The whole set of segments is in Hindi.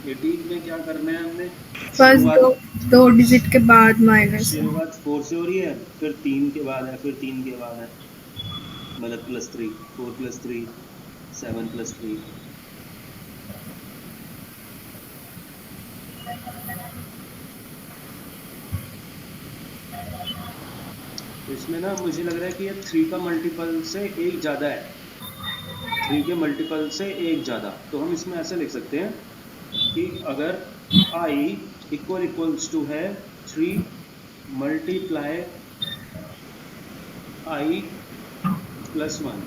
18 में क्या करना है हमने? फर्स्ट शुरुआत दो डिजिट के बाद माइनस है। शुरुआत 4 से हो रही है, फिर 3 के बाद है, फिर 3 के बाद है, मतलब +3, 4 + 3 7 + 3। तो इसमें ना मुझे लग रहा है कि ये 3 का मल्टीपल से एक ज़्यादा है, 3 के मल्टीपल से एक ज़्यादा। तो हम इसमें ऐसे लिख सकते हैं कि अगर i इक्वल्स टू है 3 multiply i +1।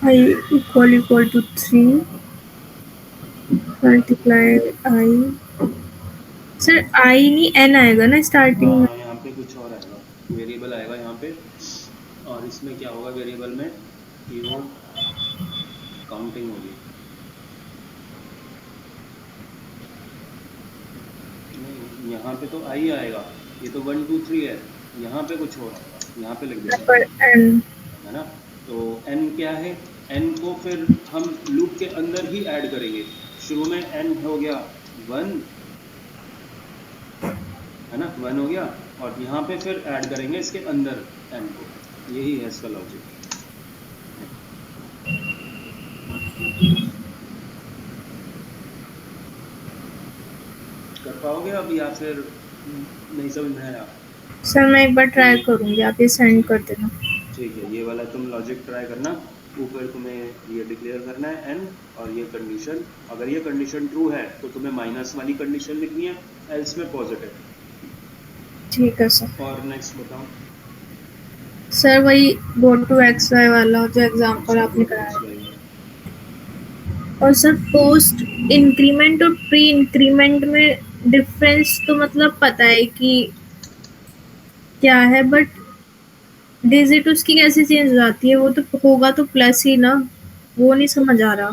I equal to 3 multiply I. Sir I नहीं एन आएगा ना स्टार्टिंग में। हाँ, यहाँ पे कुछ और आएगा, वेरिएबल आएगा यहाँ पे। और इसमें क्या होगा वेरिएबल में कि वो काउंटिंग होगी। नहीं, यहाँ पे तो आई आएगा, ये तो 1 2 3 है, यहाँ पे कुछ और आएगा, यहाँ पे लिख देते हैं, पर एन। है ना। तो n क्या है? n को फिर हम लूप के अंदर ही ऐड करेंगे। शुरू में n हो गया 1, है ना, 1 हो गया, और यहाँ पे फिर ऐड करेंगे इसके अंदर n को। यही है इसका लॉजिक। कर पाओगे अब या फिर नहीं समझ में आया? सर मैं एक बार ट्राई करूंगी, आप ये सेंड ठीक कर है, देना। ठीक है, ये वाला तुम लॉजिक ट्राई करना। ऊपर तुम्हें ये डिक्लेयर करना है n, और ये कंडीशन, अगर ये कंडीशन ट्रू है तो तुम्हें माइनस वाली कंडीशन लिखनी है, एल्स में पॉजिटिव। ठीक है सर। और नेक्स्ट बताओ। सर वही गो टू एक्स वाई वाला जो एग्जांपल अच्छा, आपने गो टू कराया एक्स था। वाई। और सर पोस्ट इंक्रीमेंट और प्री इंक्रीमेंट में डिफरेंस तो मतलब पता है कि क्या है, बट डिजिट उसकी कैसे चेंज हो जाती है? वो तो होगा तो प्लस ही ना, वो नहीं समझ आ रहा।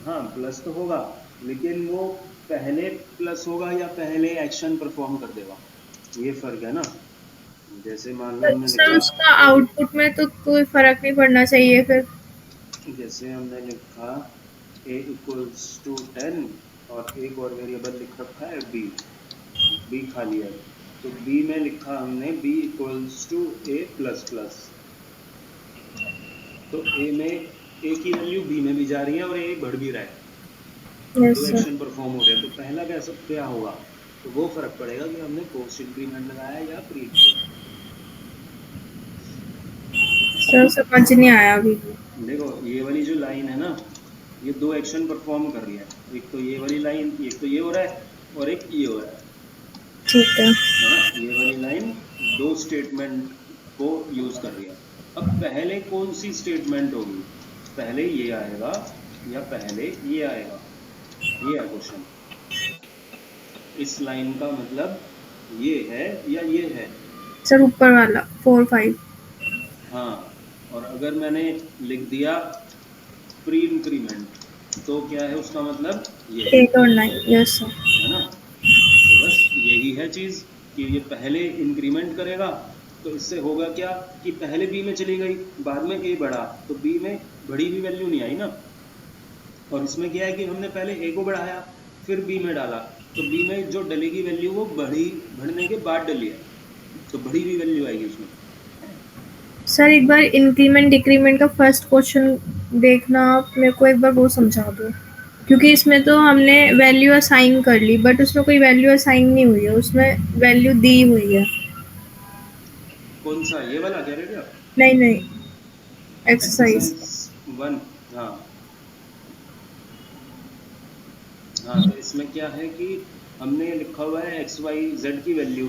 हाँ, प्लस तो होगा, लेकिन वो पहले प्लस होगा या पहले एक्शन परफॉर्म कर देगा, ये फर्क है ना। जैसे मान लो हमने सर लिखा उसका ए, आउटपुट में तो कोई फर्क नहीं पड़ना चाहिए फिर। जैसे हमने लिखा a = 10, और एक और वेरिएबल लिख रखा है b खाली है, तो b में लिखा हमने b = a++। तो a में a की वैल्यू b में भी जा रही है और a बढ़ भी रहा है, यस दो सर। एक्शन परफॉर्म हो रहे हैं। तो पहला कैसा क्या होगा, तो वो फर्क पड़ेगा कि हमने पोस्ट इंक्रीमेंट लगाया या प्री इंक्रीमेंट। सर समझ नहीं आया अभी भी। देखो ये वाली जो लाइन है ना, ये दो एक्शन परफॉर्म कर रही है। एक तो ये वाली लाइन, एक तो ये हो रहा है, और एक ये हो रहा ठीक है। है ना। ये वाली लाइन दो स्टेटमेंट को यूज कर रही है। अब पहले कौन सी स्टेटमेंट होगी, पहले ये आएगा या पहले ये आएगा, ये है क्वेश्चन। इस लाइन का मतलब ये है या ये है। सर ऊपर वाला 4 5। हाँ, और अगर मैंने लिख दिया प्री इंक्रीमेंट, तो क्या है उसका मतलब ये है 8 और 9। Yes sir. है ना। तो बस यही है चीज, कि ये पहले इंक्रीमेंट करेगा, तो इससे होगा क्या कि पहले बी में चली गई, बाद में ए बढ़ा, तो बी में बढ़ी हुई वैल्यू नहीं आई ना। और इसमें क्या है कि हमने पहले ए को बढ़ाया, फिर बी में डाला, तो बी में जो डलेगी वैल्यू वो बढ़ने के बाद डली है, तो बढ़ी हुई वैल्यू आएगी उसमें। सर एक बार इंक्रीमेंट डिक्रीमेंट का फर्स्ट क्वेश्चन देखना, आप मेरे को एक बार वो समझा दो। क्योंकि इसमें तो हमने वैल्यू असाइन कर ली, बट उसमें कोई वैल्यू असाइन नहीं हुई है, उसमें वैल्यू दी हुई है। कौन सा, ये वाला कह रहे थे आप? नहीं नहीं, एक्सरसाइज। एक्सरसाइज 1। हाँ, हाँ, तो इसमें क्या है कि हमने लिखा हुआ है एक्स वाई जेड की वैल्यू।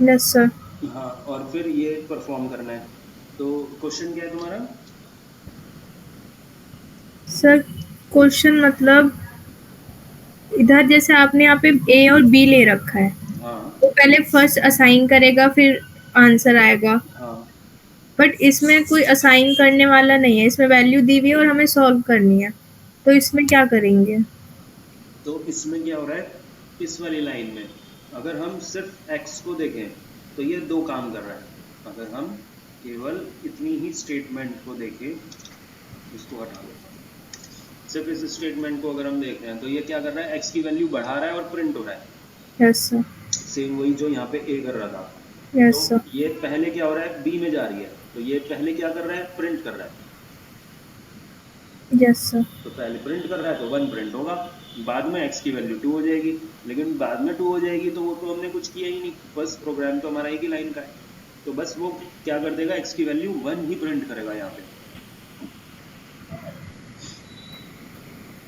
Yes sir. हाँ, और फिर ये परफॉर्म करना है। तो क्वेश्चन क्या है तुम्हारा? सर क्वेश्चन मतलब इधर जैसे आपने यहाँ पे ए और बी ले रखा है, हाँ, वो पहले फर्स्ट असाइन करेगा फिर आंसर आएगा। हाँ, बट इसमें कोई असाइन करने वाला नहीं है, इसमें वैल्यू दी हुई है और हमें सॉल्व करनी है। तो इसमें क्या करेंगे? तो इसमें क्या हो रहा है, इस वाली लाइन में अगर हम सिर्फ x को देखें तो ये दो काम कर रहा है। अगर हम केवल इतनी ही स्टेटमेंट को देखें इसको हटा दो। सिर्फ इस स्टेटमेंट को अगर हम देख रहे हैं तो ये क्या कर रहा है, x की वैल्यू बढ़ा रहा है और प्रिंट हो रहा है। Yes sir. सेम वही जो यहाँ पे a कर रहा था। यस तो सर। ये पहले क्या हो रहा है, b में जा रही है, तो ये पहले क्या कर रहा है, प्रिंट कर रहा है। Yes sir. तो पहले प्रिंट कर रहा है तो 1 प्रिंट होगा, बाद में x की वैल्यू 2 हो जाएगी। लेकिन बाद में 2 हो जाएगी तो वो तो हमने कुछ किया ही नहीं, बस प्रोग्राम तो हमारा एक ही लाइन का है। तो बस वो क्या कर देगा, x की वैल्यू 1 ही प्रिंट करेगा यहाँ पे।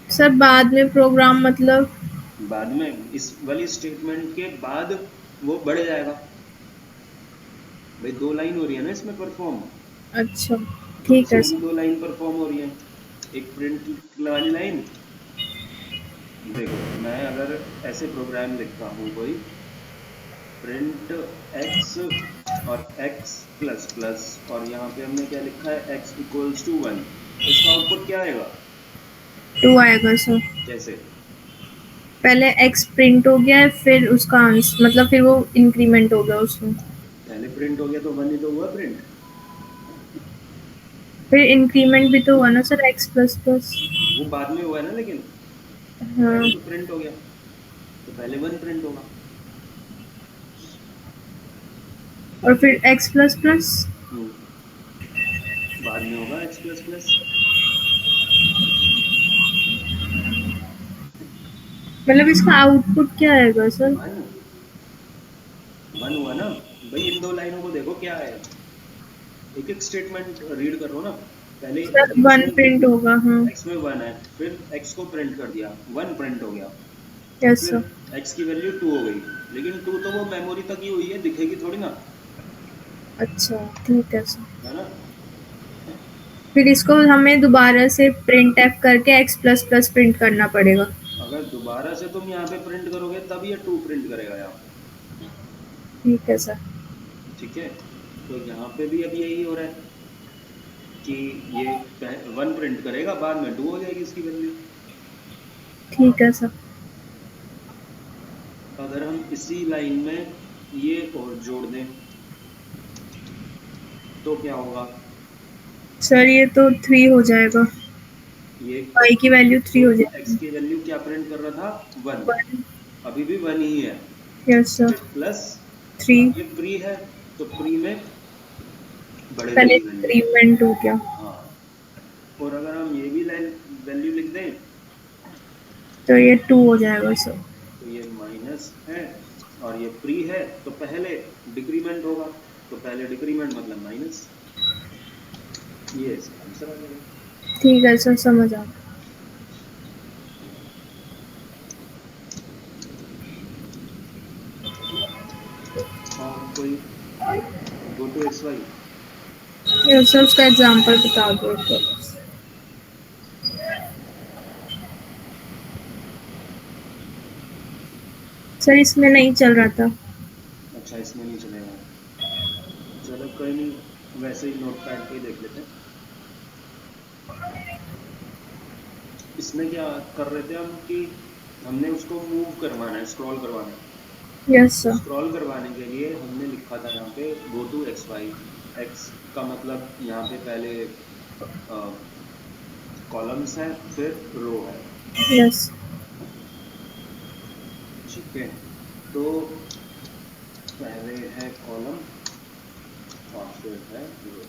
सर बाद में प्रोग्राम मतलब बाद में इस वाली स्टेटमेंट के बाद वो बढ़ जाएगा। भाई 2 लाइन हो रही है ना इसमें परफॉर्म, अच्छा तो ठीक है इसमें भी सर। 2 लाइन परफॉर्म हो रही है। एक प्रिंट वाली लाइन, देखो मैं अगर ऐसे प्रोग्राम लिखता हूँ कोई, प्रिंट x और x प्लस प्लस, और यहाँ पे हमने क्या लिखा है, x इक्वल्स टू 1, इसका आउटपुट क्या आएगा, 2 आएगा सर। कैसे, पहले x प्रिंट हो गया है, फिर उसका आंसर मतलब फिर वो इंक्रीमेंट हो गया उसमें। पहले प्रिंट हो गया तो 1 ही तो हुआ प्रिंट। फिर इंक्रीमेंट भी तो हुआ ना सर, x प्लस प्लस। वो बाद में हुआ है ना, लेकिन हाँ। पहले तो प्रिंट हो गया, तो पहले 1 प्रिंट होगा। और फिर x प्लस प्लस। बाद में होगा x प्लस प्लस। मतलब इसका आउटपुट क्या आएगा सर? 1 1 हुआ ना भाई, इन 2 लाइनों को देखो क्या है, एक एक स्टेटमेंट रीड करो ना। पहले सर x 1 में प्रिंट होगा। हाँ। x में 1 है, फिर x को प्रिंट कर दिया, 1 प्रिंट हो गया, यस फिर सर। x की वैल्यू 2 हो गई, लेकिन 2 तो वो मेमोरी तक ही हुई है, दिखेगी थोड़ी ना, अच्छा ठीक है सर। है ना। फिर इसको हमें दोबारा से प्रिंट एफ करके x प्लस प्लस प्रिंट करना पड़ेगा। अगर दोबारा से तुम यहाँ पे प्रिंट करोगे तब ये 2 प्रिंट करेगा यहाँ पे। ठीक है सर। ठीक है, तो यहाँ पे भी अब यही हो रहा है कि ये 1 प्रिंट करेगा, बाद में 2 हो जाएगी इसकी वैल्यू। ठीक है सर। अगर हम इसी लाइन में ये और जोड़ दें तो क्या होगा, सर ये तो 3 हो जाएगा, ये y की वैल्यू 3 तो हो x जाएगी। की वैल्यू क्या प्रिंट कर रहा था, 1, 1। अभी भी 1 ही है, यस सर। फिर प्लस, 3। अब ये प्री है तो प्री में बढ़ पहले जाएगी वैल्यू। इंक्रीमेंट हो गया। हाँ, और अगर हम ये भी लाइन वैल्यू लिख दें तो ये 2 हो जाएगा सर। तो ये माइनस है और ये प्री है, तो पहले डिक्रीमेंट होगा, तो पहले डिक्रीमेंट मतलब माइनस, ये इसका आंसर आ जाएगा। ठीक है सर, समझ आ गया। और कोई गो टू एक्स वाई, ये सर उसका एग्जांपल बता दो एक बार। सर इसमें नहीं चल रहा था। अच्छा इसमें नहीं चलेगा, चलो कोई नहीं, वैसे ही नोट पैड पे ही देख लेते हैं। इसमें क्या कर रहे थे हम कि हमने उसको मूव करवाना है, स्क्रॉल करवाना है। यस तो सर। स्क्रॉल करवाने के लिए हमने लिखा था यहाँ पे go to X Y, X का मतलब यहाँ पे पहले कॉलम्स है फिर रो है। यस। ठीक है, तो पहले है कॉलम और फिर है रो।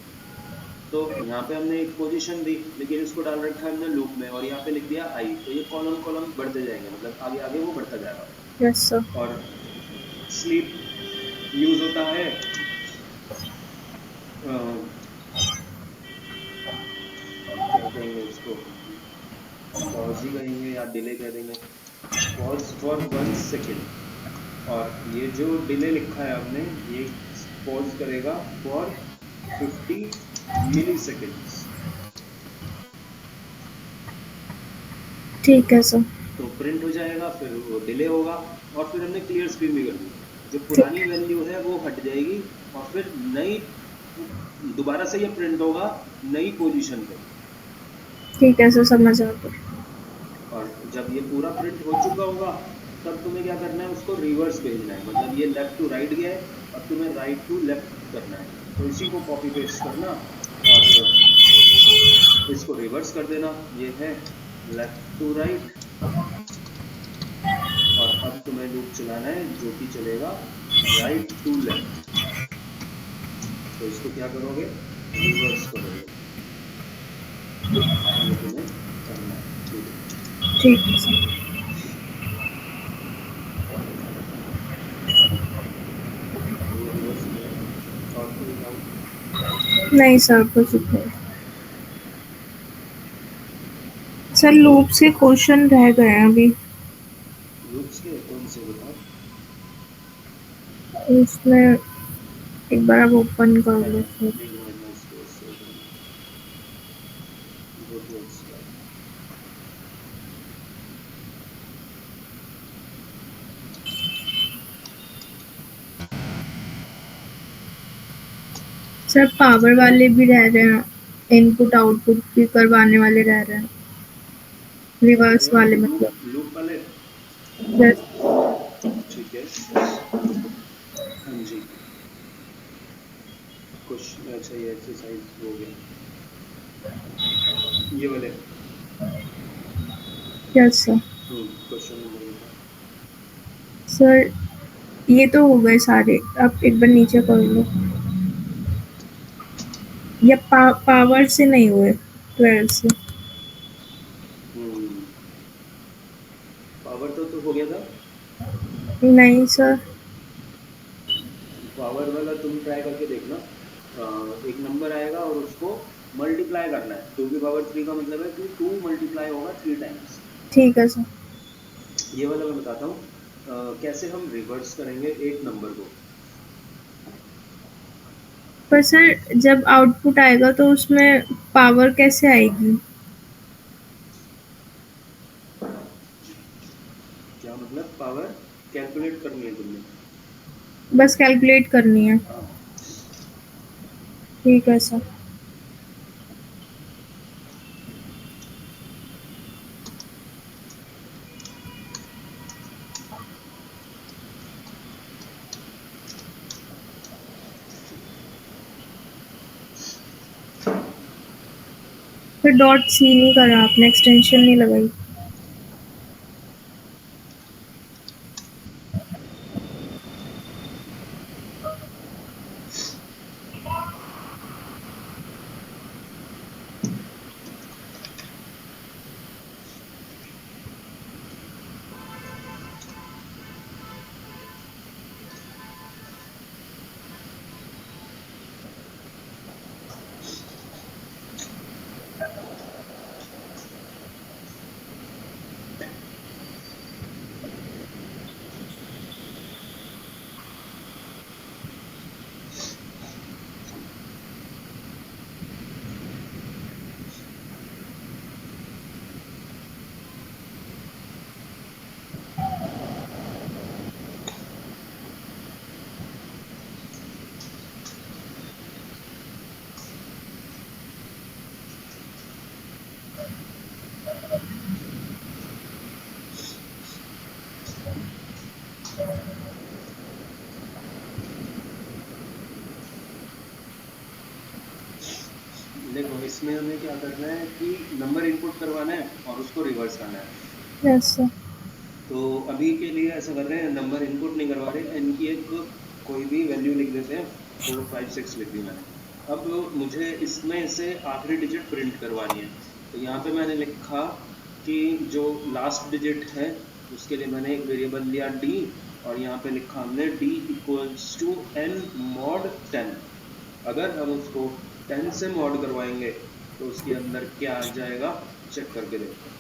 तो यहाँ पे हमने एक पोजीशन दी, लेकिन इसको डाल रखा है हमने लूप में, और यहाँ पे लिख दिया आई, तो ये कॉलम कॉलम बढ़ते जाएंगे, मतलब आगे आगे वो बढ़ता जाएगा। Yes sir. और स्लीप यूज होता है क्या कहेंगे उसको, पॉज ही कहेंगे या डिले कह देंगे, पॉज फॉर 1 सेकेंड, और ये जो डिले लिखा है हमने, ये पॉज करेगा फॉर 50 मिली सेकेंड्स। ठीक है सर। तो प्रिंट हो जाएगा, फिर वो डिले होगा, और फिर हमने क्लियर स्क्रीन भी कर दी, जो ठीक पुरानी वैल्यू है वो हट जाएगी, और फिर नई दोबारा से ये प्रिंट होगा नई पोजीशन पे। ठीक है सर, समझ आ गया। और जब ये पूरा प्रिंट हो चुका होगा तब तुम्हें क्या करना है, उसको रिवर्स भेजना है, मतलब ये लेफ्ट टू राइट गया है और तुम्हें राइट टू लेफ्ट करना है, तो इसी को कॉपी पेस्ट करना और इसको रिवर्स कर देना, ये है लेफ्ट टू राइट, और अब तुम्हें लूप चलाना है जो कि चलेगा राइट टू लेफ्ट। तो इसको क्या करोगे, रिवर्स करोगे, ये तुम्हें करना है, ठीक है। ठीक है सर। ये रिवर्स किया, और कोई डाउट? नहीं सर, कुछ नहीं। सर लूप से क्वेश्चन रह गए हैं अभी। लूप्स के कौन से बताओ? इसमें एक बार आप ओपन कर लो सर। एक मिनट में इसको सेव करना, go to extra. Sir power वाले भी रह रहे हैं, इनपुट आउटपुट भी करवाने वाले रह रहे हैं, रिवर्स अरे वाले मतलब। लूप लूप वाले, यस। ठीक है। हाँ जी, कुछ अच्छा, ये एक्सरसाइज हो गया, ये वाले। Yes sir. क्वेश्चन नंबर बताओ। सर ये तो हो गए सारे, आप एक बार नीचे कर लो। या पावर से नहीं हुए, 12 से। हम्म, पावर तो हो गया था। नहीं सर। पावर वाला तुम ट्राई करके देखना, एक नंबर आएगा और उसको मल्टीप्लाई करना है। 2 की पावर 3 का मतलब है कि 2 मल्टीप्लाई होगा 3 टाइम्स। ठीक है सर। ये वाला मैं बताता हूँ, कैसे हम रिवर्स करेंगे एक नंबर को। पर सर जब आउटपुट आएगा तो उसमें पावर कैसे आएगी? क्या मतलब, पावर कैलकुलेट करनी है तुमने? बस कैलकुलेट करनी है। हाँ। ठीक है सर। फिर डॉट सी नहीं करा आपने, एक्सटेंशन नहीं लगाई? देखो, इसमें हमें क्या करना है कि नंबर इनपुट करवाना है और उसको रिवर्स करना है। Yes sir. तो अभी के लिए ऐसा कर रहे हैं, नंबर इनपुट नहीं करवा रहे, इनकी एक कोई भी वैल्यू लिख देते हैं। 4 5 6 लिख दी मैंने। अब मुझे इसमें से आखिरी डिजिट प्रिंट करवानी है। तो यहाँ पे मैंने लिखा कि जो लास्ट डिजिट है उसके लिए मैंने एक वेरिएबल लिया d, और यहाँ पे लिखा हमने d equals to n mod 10। अगर हम उसको 10 से मॉड करवाएंगे तो उसके अंदर क्या आ जाएगा, चेक करके देखते हैं।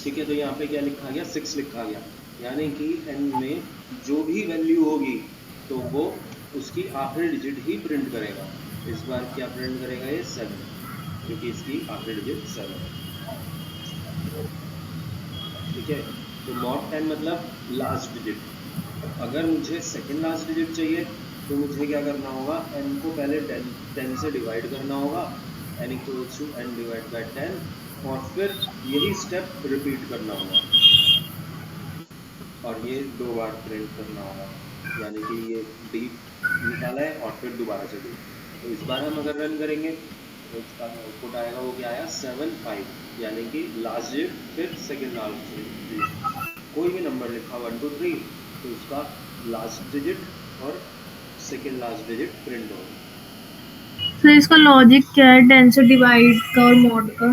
ठीक है, तो यहाँ पे क्या लिखा गया, 6 लिखा गया, यानी कि n में जो भी वैल्यू होगी तो वो उसकी आखिरी डिजिट ही प्रिंट करेगा। इस बार क्या प्रिंट करेगा, ये 7, क्योंकि इसकी आखिरी डिजिट 7 है। ठीक है, तो मॉड 10 मतलब लास्ट डिजिट। अगर मुझे सेकेंड लास्ट डिजिट चाहिए तो मुझे क्या करना होगा, n को पहले 10 से डिवाइड करना होगा, n equals to n divide by 10, और फिर यही स्टेप रिपीट करना होगा। और ये 2 बार प्रिंट करना होगा, यानी कि ये डी निकाला है और फिर दोबारा से डी। तो इस बार हम अगर रन करेंगे तो इसका आउटपुट आएगा, वो क्या आया 7 5, यानी कि लास्ट डिजिट फिर सेकेंड लास्ट डिजिट, कोई भी नंबर लिखा 1 2 3 तो उसका लास्ट डिजिट और सेकेंड लास्ट डिजिट प्रिंट होगा। सर इसका लॉजिक क्या है, 10 से डिवाइड का और मॉड का?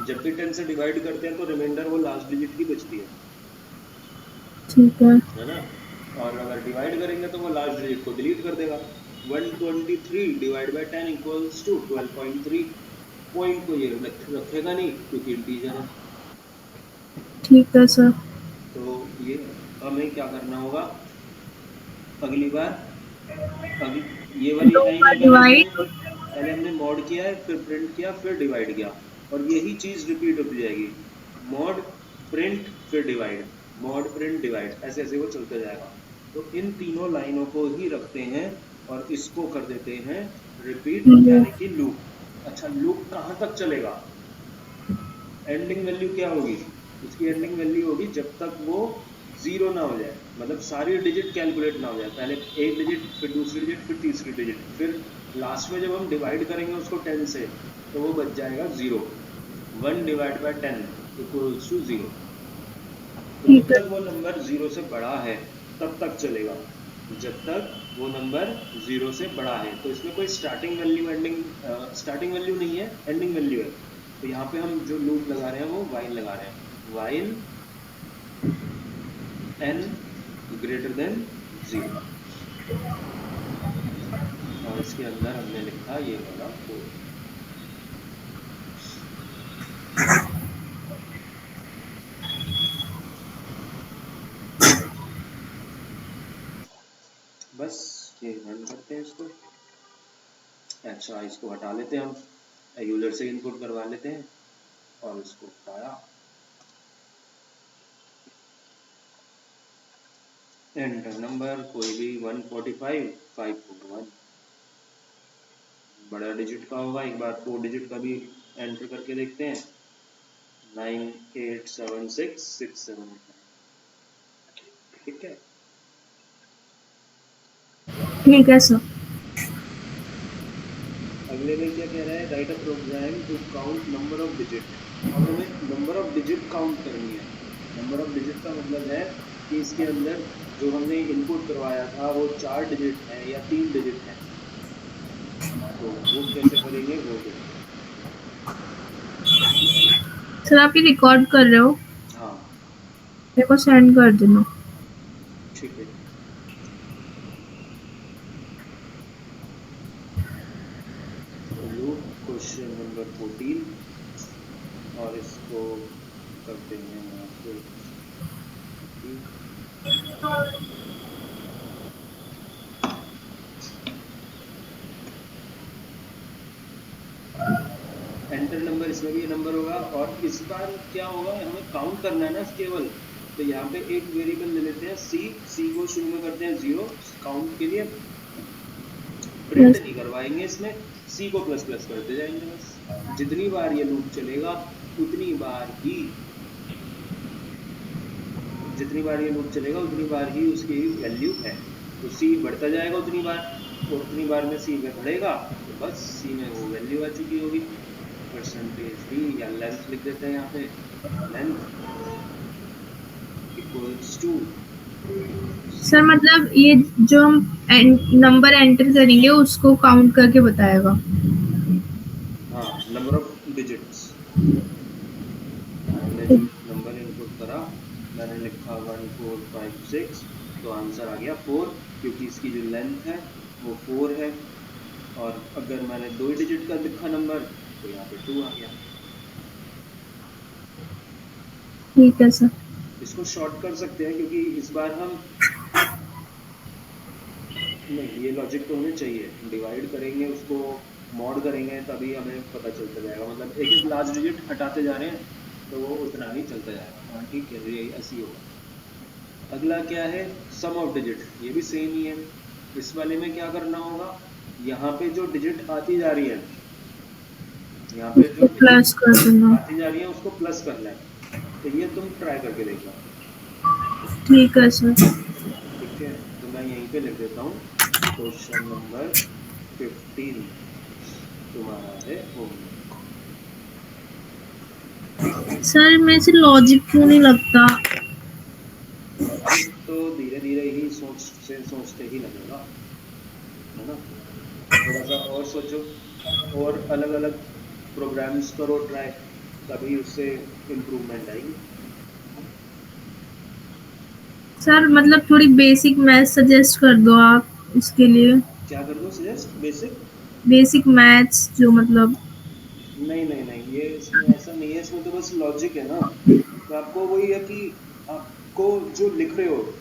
जब भी 10 से डिवाइड करते हैं तो रिमाइंडर वो लास्ट डिजिट की बचती ठीक है। है ना। और अगर डिवाइड करेंगे तो वो लास्ट डिजिट को डिलीट कर देगा। 123 divide by 10 equals to 12.3। Point को ये रखेगा नहीं क्योंकि इंटीजर है। ठीक है सर। तो ये हमें क्या करना होगा अगली बार, ये वाली 2 लाइन का में डिवाइड। पहले हमने मॉड किया है, फिर प्रिंट किया, फिर डिवाइड किया, और यही चीज रिपीट होती जाएगी, मॉड प्रिंट फिर डिवाइड, मॉड प्रिंट डिवाइड, ऐसे ऐसे वो चलते जाएगा। तो इन तीनों लाइनों को ही रखते हैं और इसको कर देते हैं रिपीट, यानी कि लूप। अच्छा, लूप कहाँ तक चलेगा, एंडिंग वैल्यू क्या होगी, उसकी एंडिंग वैल्यू होगी जब तक वो जीरो ना हो जाए, मतलब सारी डिजिट कैलकुलेट ना हो जाए, पहले एक डिजिट फिर दूसरी डिजिट फिर तीसरी डिजिट, फिर लास्ट में जब हम डिवाइड करेंगे उसको 10 से तो वो बच जाएगा 0। 1 डिवाइड बाई 10 इक्वल्स टू 0। तो जब ठीक है। तक वो नंबर 0 से बड़ा है तब तक चलेगा, जब तक वो नंबर 0 से बड़ा है। तो इसमें कोई starting value ending starting value नहीं है, एंडिंग वैल्यू है। तो यहाँ पे हम जो लूप लगा रहे हैं वो वाइल लगा रहे हैं, वाइल n ग्रेटर देन 0, और इसके अंदर हमने लिखा ये वाला कोड। बस ये रन करते हैं इसको। अच्छा, इसको हटा लेते हैं हम, यूजर से इनपुट करवा लेते हैं और इसको हटाया, एंटर नंबर कोई भी 145 541, बड़ा डिजिट का होगा, एक बार 4 डिजिट का भी एंटर करके देखते हैं, 9876678। ठीक है। ठीक है सर। अगले में क्या कह रहा है, write a program to count number of digit. अब हमें नंबर ऑफ डिजिट काउंट करनी है। नंबर ऑफ डिजिट का मतलब है कि इसके अंदर जो हमने इनपुट करवाया था वो 4 डिजिट है या 3 डिजिट है, तो वो कैसे करेंगे वो देखते हैं। सर आप ये रिकॉर्ड कर रहे हो? हाँ मेरे को सेंड कर देना। ठीक है। लूप क्वेश्चन नंबर 14, और इसको करते हैं यहाँ पे एंटर नंबर, इसमें भी ये नंबर होगा, और इस बार क्या होगा, हमें काउंट करना है ना केवल। तो यहाँ पे एक वेरिएबल ले लेते हैं सी को शुरू में करते हैं 0 काउंट के लिए, प्रिंट नहीं करवाएंगे इसमें, सी को प्लस प्लस करते जाएंगे, बस जितनी बार ये लूप चलेगा उतनी बार ही, जितनी बार ये लूप चलेगा उतनी बार ही उसकी वैल्यू है। तो सी बढ़ता जाएगा उतनी बार, और उतनी बार में सी में बढ़ेगा तो बस सी में वो वैल्यू आ चुकी होगी। परसेंटेज डी या लेंथ लिख देते हैं यहाँ पे, लेंथ इक्वल्स टू, सर मतलब ये जो हम नंबर एंटर करेंगे उसको काउंट करके बताएगा? हाँ नंबर ऑफ डिजिट्स, हमने जो नंबर इनपुट करा, मैंने लिखा 1456, तो आंसर आ गया 4, क्योंकि इसकी जो लेंथ है वो 4 है, और अगर मैंने 2 डिजिट का लिखा नंबर तो यहाँ पे 2 आ गया। ठीक है सर। इसको शॉर्ट कर सकते हैं क्योंकि इस बार हम, नहीं ये लॉजिक तो हमें चाहिए, डिवाइड करेंगे उसको, मॉड करेंगे तभी हमें पता चलता जाएगा, मतलब एक एक लास्ट डिजिट हटाते जा रहे हैं तो वो उतना ही चलता जाएगा। हाँ ठीक है, ये ऐसी होगा। अगला क्या है, सम ऑफ डिजिट, ये भी सेम ही है। इस वाले में क्या करना होगा, यहाँ पे जो डिजिट आती जा रही है, यहाँ पे जो प्लस कर डिजिट देना। आती जा रही है उसको प्लस करना है। तो ये तुम ट्राई करके देखना। ठीक है सर। ठीक है, तो मैं यहीं पे लिख देता हूँ, क्वेश्चन नंबर 15 तुम्हारा है होमवर्क। सर मेरे से लॉजिक क्यों नहीं लगता? लॉजिक तो धीरे धीरे ही सोचते ही लगेगा, है ना। थोड़ा सा और सोचो, और अलग अलग प्रोग्राम्स करो ट्राई, तभी उससे इम्प्रूवमेंट आएगी। सर मतलब थोड़ी बेसिक मैथ सजेस्ट कर दो आप इसके लिए। क्या कर दो सजेस्ट, बेसिक? बेसिक मैथ्स जो मतलब। नहीं नहीं नहीं, ये इसमें ऐसा नहीं है, इसमें तो बस लॉजिक है ना। तो आपको वही है कि आपको जो लिख रहे हो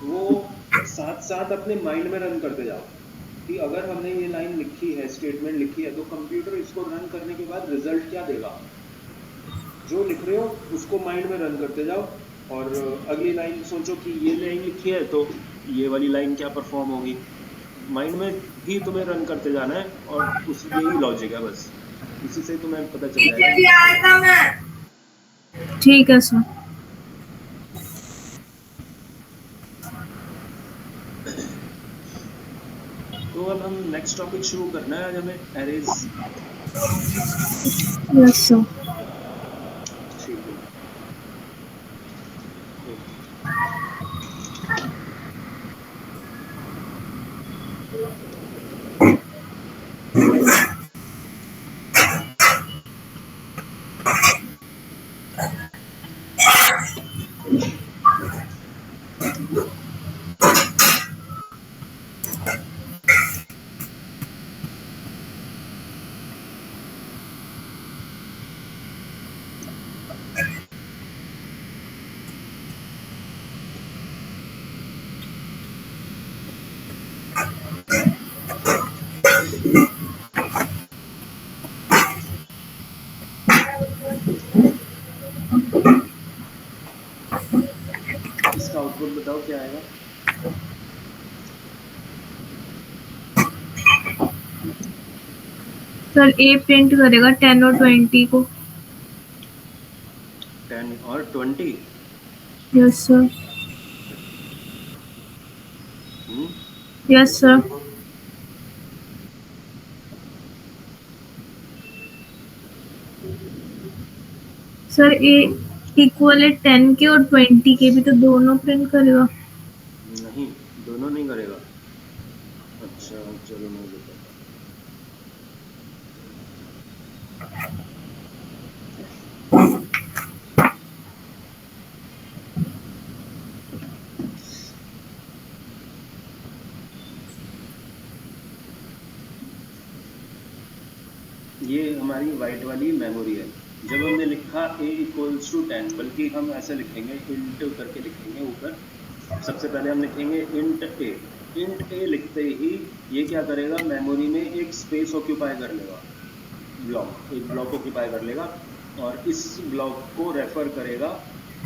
वो साथ साथ अपने माइंड में रन करते जाओ, कि अगर हमने ये लाइन लिखी है, स्टेटमेंट लिखी है, तो कंप्यूटर इसको रन करने के बाद रिजल्ट क्या देगा, जो लिख रहे हो उसको माइंड में रन करते जाओ। और अगली लाइन सोचो कि ये लाइन लिखी है तो ये वाली लाइन क्या परफॉर्म होगी, माइंड में ही तुम्हें रन करते जाना है, और उस यही लॉजिक है बस, इसी से तुम्हें पता चल जाएगा कि कैसे करना है। ठीक है सर। तो अब हम नेक्स्ट टॉपिक शुरू करना है आज हमें, एरेज। Yes sir. ठीक है, ओके। इसका आउटपुट बताओ क्या आएगा। सर ए प्रिंट करेगा 10 और 20 को। 10 और 20। Yes sir. Hmm. Yes sir. Sir A equal है 10 के और 20 के भी, तो दोनों प्रिंट करेगा। नहीं, दोनों नहीं करेगा। अच्छा चलो मैं बताता हूँ। ये हमारी वाइट वाली मेमोरी है। जब हमने लिखा a इक्वल्स टू 10, बल्कि हम ऐसे लिखेंगे, इंट करके लिखेंगे ऊपर। सबसे पहले हम लिखेंगे इंट ए। इंट ए लिखते ही ये क्या करेगा, मेमोरी में एक स्पेस ऑक्यूपाई कर लेगा, ब्लॉक, एक ब्लॉक ऑक्यूपाई कर लेगा, और इस ब्लॉक को रेफर करेगा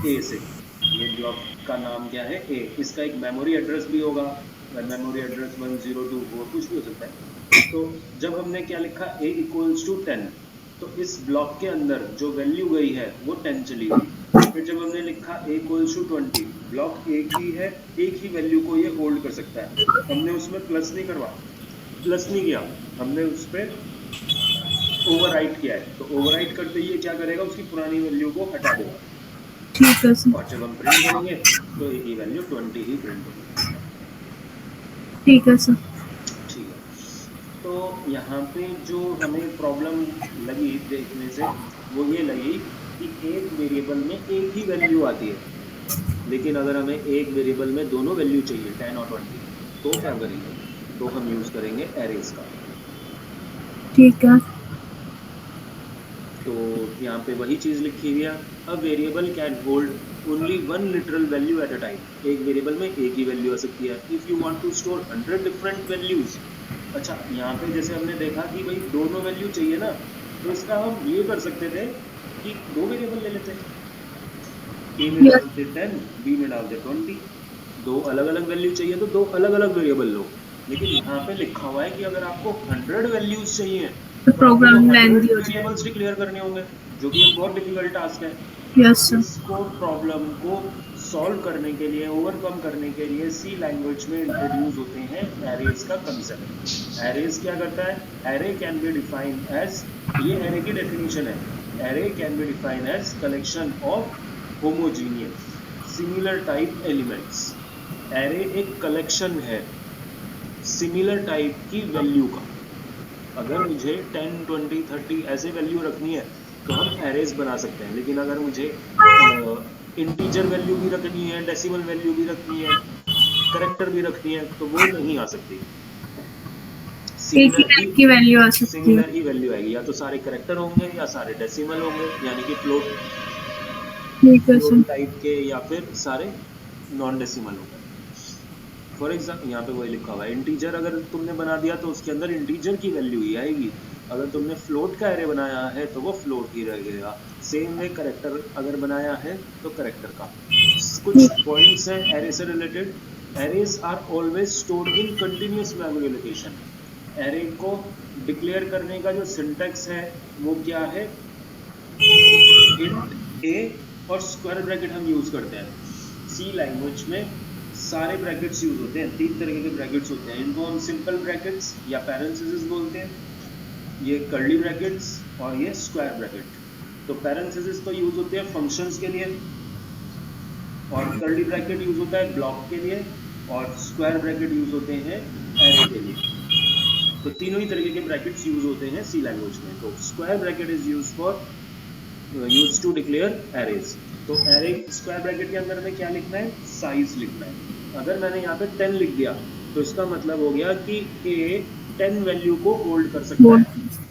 ए से। ये ब्लॉक का नाम क्या है, ए। इसका एक मेमोरी एड्रेस भी होगा, मेमोरी एड्रेस 1024 कुछ भी हो सकता है। तो जब हमने क्या लिखा, a इक्वल्स टू 10, तो इस ब्लॉक के अंदर जो वैल्यू गई है वो 10 चली गई। फिर जब हमने लिखा a इक्वल्स टू 20, ब्लॉक एक ही है, एक ही वैल्यू को ये होल्ड कर सकता है, हमने उसमें प्लस नहीं करवा, प्लस नहीं किया, हमने उस पर ओवरराइट किया है। तो ओवरराइट करते ही ये क्या करेगा, उसकी पुरानी वैल्यू को हटा देगा, ठीक है सर। और जब हम प्रिंट करेंगे तो यही वैल्यू 20 ही प्रिंट होगी। ठीक है सर। ठीक है, तो यहाँ पे जो हमें प्रॉब्लम लगी देखने से, वो ये लगी कि एक वेरिएबल में एक ही वैल्यू आती है, लेकिन अगर हमें एक वेरिएबल में दोनों वैल्यू चाहिए 10 और 20, तो क्या करेंगे, तो हम यूज करेंगे एरेज का। ठीक है। तो यहाँ पे वही चीज लिखी हुई है, a variable can hold only one literal value at a time. एक वेरिएबल में एक ही वैल्यू आ सकती है। If you want to store 100 different values, अच्छा यहाँ पे जैसे हमने देखा कि भाई दोनों वैल्यू चाहिए ना, तो इसका हम ये कर सकते थे कि दो वेरिएबल ले लेते, ए में यस। डालते 10, बी में डालते 20। दो अलग अलग वैल्यू चाहिए तो दो अलग अलग वेरिएबल लो, लेकिन यहाँ पे लिखा हुआ है कि अगर आपको 100 वैल्यूज चाहिए तो तो आपको वो प्रोग्राम 100 लेंदी हो जाए। वेरिएबल्स डिक्लेयर करने होंगे, जो कि एक बहुत डिफिकल्ट टास्क है। यस तो सर। इसको प्रॉब्लम को सॉल्व करने के लिए, ओवरकम करने के लिए सी लैंग्वेज में इंट्रोड्यूस होते हैं एरेज का कंसेप्ट। एरेज क्या करता है? Array can be define as, ये एरे की डेफिनेशन है, array can be define as collection of homogeneous similar type elements. Array एक कलेक्शन है सिमिलर टाइप की वैल्यू का। अगर मुझे 10, 20, 30 ऐसे वैल्यू रखनी है तो हम एरेज बना सकते हैं, लेकिन अगर मुझे इंटीजर वैल्यू भी रखनी है, डेसिमल वैल्यू भी रखनी है, करेक्टर भी रखनी है, तो वो नहीं आ सकती। एक ही टाइप की वैल्यू आ सकती है। सिमिलर ही वैल्यू आएगी, या तो सारे करेक्टर होंगे या सारे डेसिमल होंगे, यानी कि फ्लोट टाइप के, या फिर सारे नॉन डेसिमल होंगे। फॉर एग्जाम्पल यहाँ पे वही लिखा हुआ है, इंटीजर अगर तुमने बना दिया तो उसके अंदर इंटीजर की वैल्यू ही आएगी। अगर तुमने फ्लोट का एरे बनाया है तो वो फ्लोट ही रहेगा। सेम वे करेक्टर अगर बनाया है तो करेक्टर का। कुछ पॉइंट्स हैं एरे से related. Arrays are always stored in continuous memory location. Array को डिक्लेयर करने का जो सिंटैक्स है वो क्या है? इंट ए और स्क्वायर ब्रैकेट हम यूज करते हैं। सी लैंग्वेज में सारे ब्रैकेट्स यूज होते हैं, 3 तरह के ब्रैकेट्स होते हैं। इनको हम सिंपल ब्रैकेट्स या पैरेंथेसिस बोलते हैं, ये कर्ली ब्रैकेट्स और ये स्क्वायर ब्रैकेट। तो पैरेंथेसिस तो यूज होते हैं फंक्शंस के लिए, और कर्ली ब्रैकेट यूज होता है ब्लॉक के लिए, और स्क्वायर ब्रैकेट यूज होते हैं एरे के लिए। तो तीनों ही तरीके के ब्रैकेट्स यूज होते हैं सी लैंग्वेज में। तो square bracket is use to declare arrays. तो एरे स्क्वायर ब्रैकेट के अंदर में क्या लिखना है? साइज लिखना है। अगर मैंने यहाँ पे 10 लिख दिया तो इसका मतलब हो गया कि ए 10 वैल्यू को होल्ड कर सकता है।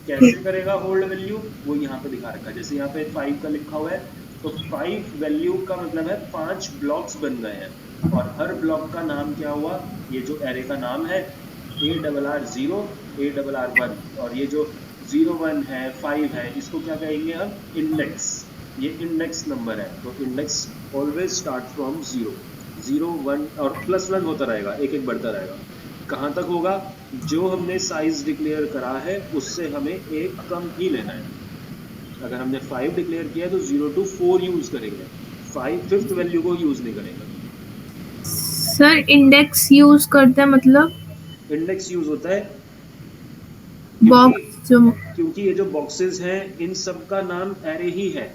कैसे करेगा होल्ड वैल्यू? वो यहाँ पे दिखा रखा है। जैसे यहाँ पे 5 का लिखा हुआ है, तो 5 वैल्यू का मतलब है 5 ब्लॉक्स बन गए हैं, और हर ब्लॉक का नाम क्या हुआ? ये जो एरे का नाम है ARR0, ARR1, और ये जो 0, 1 है, 5 है, इसको क्या कहेंगे हम? इंडेक्स। ये इंडेक्स नंबर है। तो इंडेक्स ऑलवेज स्टार्ट फ्रॉम 0, 0, 1 और +1 होता रहेगा, एक एक बढ़ता रहेगा। कहाँ तक होगा? जो हमने साइज डिक्लेयर करा है उससे हमें एक कम ही लेना है। अगर हमने 5 डिक्लेयर किया है तो 0 to 4 यूज करेंगे, 5th वैल्यू को यूज नहीं करेंगे। सर इंडेक्स यूज करते हैं मतलब? इंडेक्स यूज होता है बॉक्स जो, क्योंकि ये जो बॉक्सेस हैं इन सब का नाम एरे ही है,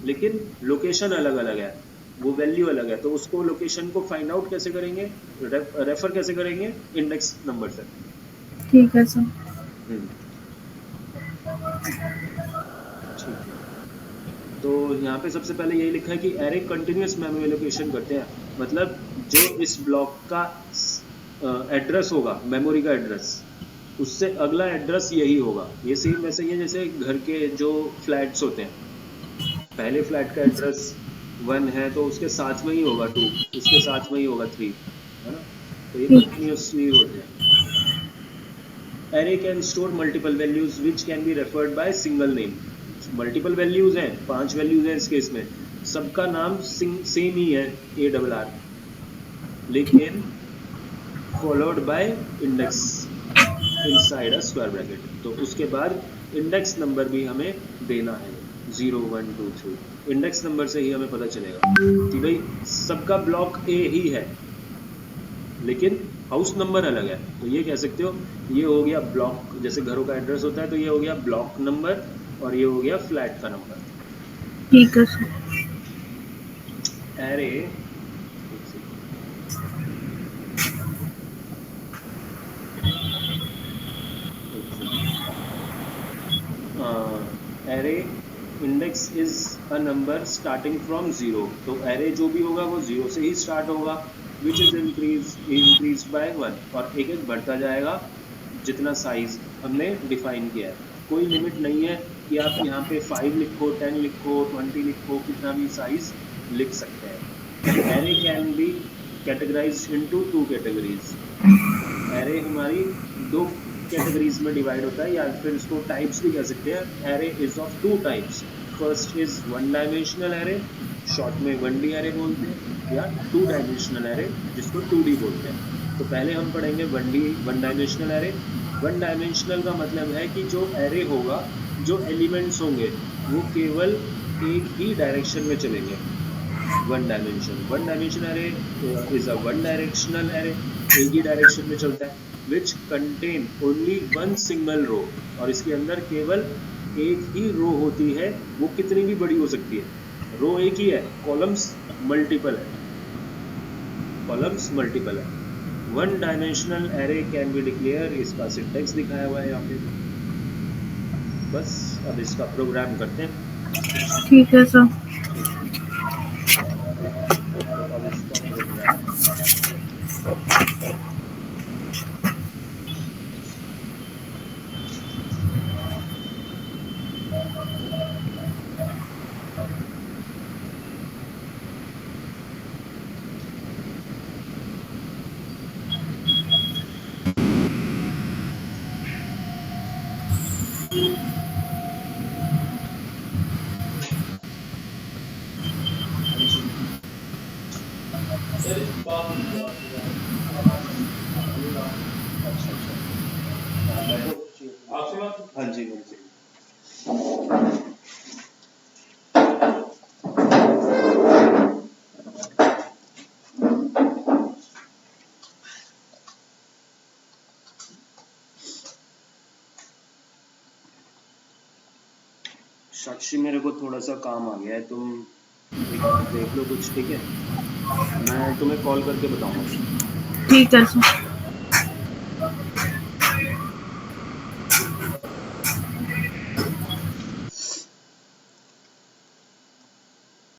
लेकिन लोकेशन अलग अलग है, वो वैल्यू अलग है। तो उसको लोकेशन को फाइंड आउट कैसे करेंगे? रेफर कैसे करेंगे? इंडेक्स नंबर से। ठीक है सर। ठीक है, तो यहाँ पे सबसे पहले यही लिखा है कि एरे कंटिन्यूअस मेमोरी लोकेशन करते हैं। मतलब जो इस ब्लॉक का एड्रेस होगा, मेमोरी का एड्रेस, उससे अगला एड्रेस यही होगा। ये सेम वैसे ही है जैसे घर के जो फ्लैट्स होते हैं, पहले फ्लैट का एड्रेस 1 है तो उसके साथ में ही होगा 2, उसके साथ में ही होगा 3, है ना? तो ये कंटिन्यूअसली होते हैं। Array can store multiple values which can be referred by single name. Multiple values हैं, 5 वैल्यूज हैं इस केस में, सबका नाम सेम ही है ARR, लेकिन followed by index inside a square bracket. तो उसके बाद इंडेक्स नंबर भी हमें देना है, 0, 1, 2, 3। इंडेक्स नंबर से ही हमें पता चलेगा कि भाई सबका ब्लॉक A ही है, लेकिन हाउस नंबर अलग है। तो ये कह सकते हो ये हो गया ब्लॉक, जैसे घरों का एड्रेस होता है तो ये हो गया ब्लॉक नंबर, और ये हो गया फ्लैट का नंबर। ठीक है sir. Array array index is a number starting from 0। तो एरे जो भी होगा वो 0 से ही स्टार्ट होगा, विच इज इंक्रीज बाय 1, और एक एक बढ़ता जाएगा जितना साइज हमने डिफाइन किया है। कोई लिमिट नहीं है कि आप यहाँ पे 5 लिखो, 10 लिखो, 20 लिखो, कितना भी साइज लिख सकते हैं। Array can B categorised into 2 categories. Array हमारी 2 कैटेगरीज में डिवाइड होता है, या फिर इसको टाइप्स भी कह सकते हैं। Array is of 2 types. First is 1 dimensional array, short में 1D एरे बोलते हैं, या 2 डायमेंशनल एरे जिसको 2D बोलते हैं। तो पहले हम पढ़ेंगे 1 डायमेंशनल एरे। 1 डायमेंशनल का मतलब है कि जो एरे होगा, जो एलिमेंट्स होंगे वो केवल एक ही डायरेक्शन में चलेंगे। One dimension array is a one directional array, एक ही डायरेक्शन में चलता है, which contain only one single row, और इसके अंदर केवल एक ही रो होती है, वो कितनी भी बड़ी हो सकती है, रो एक ही है, कॉलम्स मल्टीपल है, कॉलम्स मल्टीपल है। One dimensional array can be declare, इसका सिंटेक्स दिखाया हुआ है यहाँ पे। बस अब इसका प्रोग्राम करते हैं। ठीक है सर। तो अब इसका प्रोग्राम हाँ जी हाँ जी। साक्षी मेरे को थोड़ा सा काम आ गया है, तुम एक बार देख लो कुछ, ठीक है, मैं तुम्हें कॉल करके बताऊंगा। ठीक है सर।